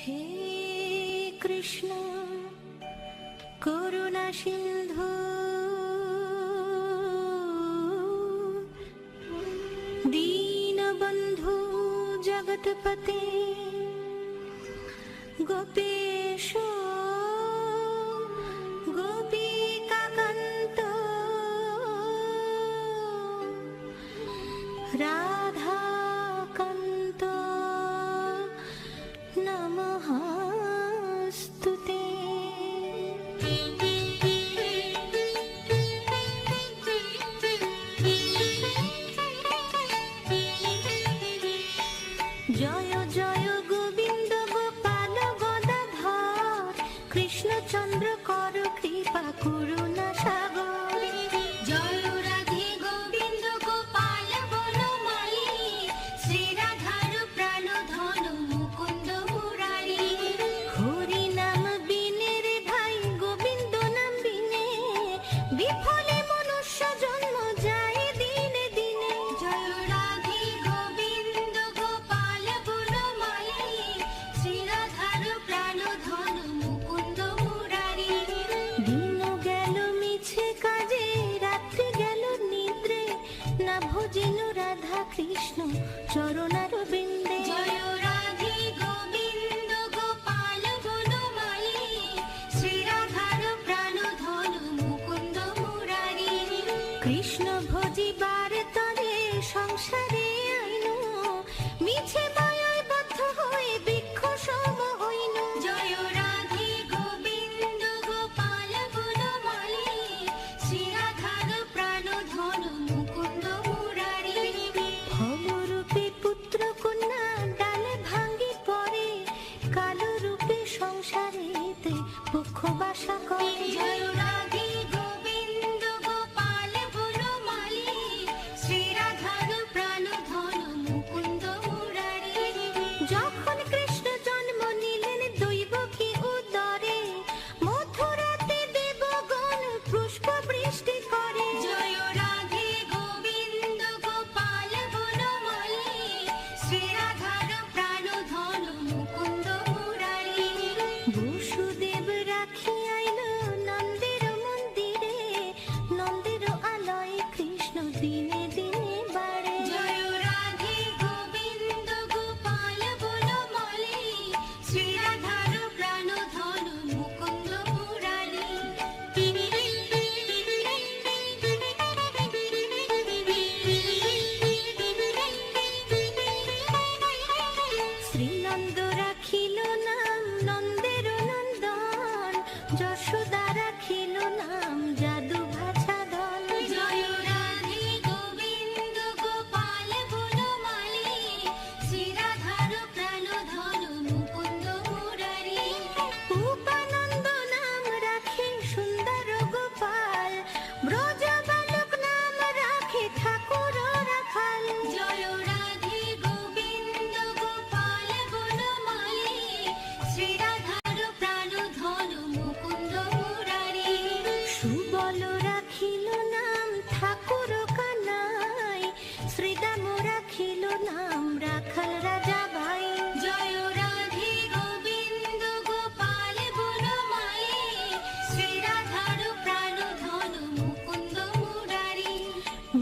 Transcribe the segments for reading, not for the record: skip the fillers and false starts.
হে কৃষ্ণ করুণা সিন্ধু দীনবন্ধু জগৎপতে গোপেশ গোপিকাকান্ত রাধাকান্ত নমস্তুতে। জয় জয় গোবিন্দ গোপাল গদাধর কৃষ্ণচন্দ্র কর কৃপা করুণা সাগর। জয় রাধে গোবিন্দ গোপাল বনমালী শ্রী রাধার প্রাণ ধন মুকুন্দ মুরারি। হরি নাম বিনে রে ভাই গোবিন্দ নাম বিনে বিফলে মনুষ্য জন্ম যায় দিনে দিনে। জয় রাধে গোবিন্দ গোপাল বনমালী শ্রী রাধার প্রাণ ধন মুকুন্দ মুরারি। দিন গেল মিছে কাজে রাত্রি গেল নিদ্রে না ভজিনু রাধা কৃষ্ণ চরণার বিন্দে। জয় রাধে গোবিন্দ গোপাল বনমালী শ্রী রাধার প্রাণ ধন মুকুন্দ মুরারি। কৃষ্ণ ভজিবার তরে সংসারে আইনু মিছে মায়ায় বদ্ধ হয়ে বৃক্ষ সম হইনু। জয় রাধে গোবিন্দ গোপাল বনমালী শ্রী রাধার প্রাণ ধন মুকুন্দ মুরারি। ফলরূপে পুত্র কন্যা ডালে ভাঙ্গি পড়ে কালো রূপে সংসারেতে পক্ষ বাসা করে। জয় রাধে গোবিন্দ গোপাল বনমালী শ্রী রাধার প্রাণ ধন মুকুন্দ মুরারি। যখন কৃষ্ণ জন্ম নিলেন দৈবকী উদরে মথুরাতে দেবগণ পুষ্প বৃষ্টি করে। জয় রাধে গোবিন্দ গোপাল বনমালী শ্রী রাধার প্রাণ ধন মুকুন্দ মুরারি। বসুদেব রাখি আইল নন্দের মন্দিরে নন্দের আলয়ে কৃষ্ণ দিনে দিনে বাড়ে। জয় রাধে গোবিন্দ গোপাল বনমালী শ্রী রাধার প্রাণ ধন মুকুন্দ মুরারি। শ্রীনন্দ রাখিল নাম নন্দের নন্দন যশোদা রাখিল নাম যাদু ভাষা ধন। জয় রাধে গোবিন্দ গোপাল বনমালী শ্রী রাধার প্রাণ ধন মুকুন্দ মুরারি। উপানন্দ নাম রাখে সুন্দর গোপাল ব্রজ বালক নাম রাখে ঠাকুর রাখাল। জয় রাধে গোবিন্দ গোপাল বনমালী শ্রী রাধার প্রাণ ধন মুকুন্দ মুরারি। সুবল রাখিল নাম ঠাকুর কানাই শ্রীদাম রাখিল নাম রাখাল রাজা ভাই। জয় রাধে গোবিন্দ গোপাল বনমালী শ্রী রাধার প্রাণ ধন মুকুন্দ মুরারি।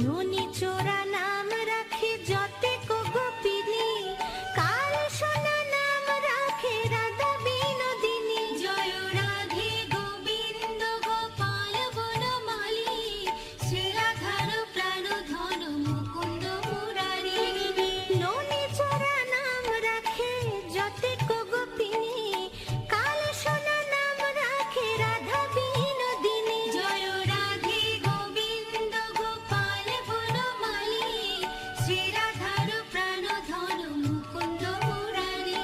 ননি চোরা নাম রাখে যতেক গোপিনী কাল সোনা নাম রাখে রাধা বিনোদিনী। জয় রাধে গোবিন্দ গোপাল বনমালী শ্রী রাধার প্রাণ ধন মুকুন্দ মুরারি। ননি চোরা নাম রাখে যতেক গোপিনী কাল সোনা নাম রাখে রাধা বিনোদিনী। জয় রাধে গোবিন্দ গোপাল বনমালী শ্রী রাধার প্রাণ ধন মুকুন্দ মুরারি।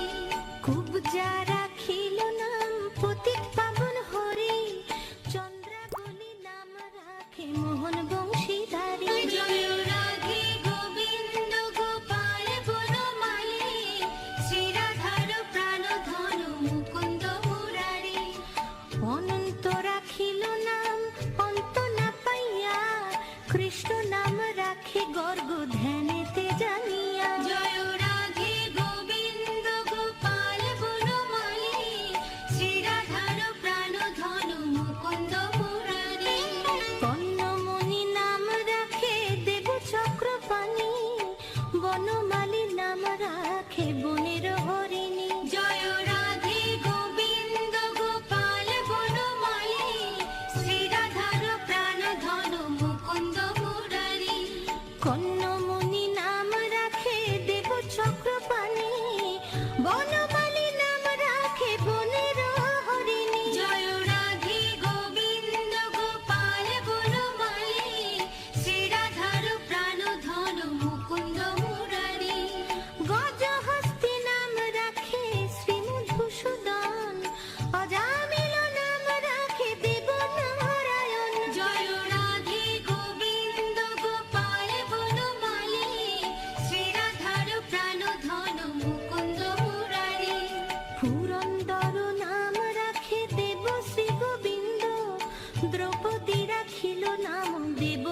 কুবজা রাখিল নাম পতিত পাবন হরি চন্দ্রাবলী নাম রাখে মোহন বংশীধারী। জয় রাধে গোবিন্দ গোপাল বনমালী শ্রী রাধার প্রাণ ধন মুকুন্দ মুরারি। অনন্ত রাখিল নাম অন্ত না পাইয়া কৃষ্ণ নাম রাখে গর্গ ধ্যানেতে জানিয়া। জয় রাধে গোবিন্দ গোপাল বনমালী দ্রৌপদী রাখিল নাম দেব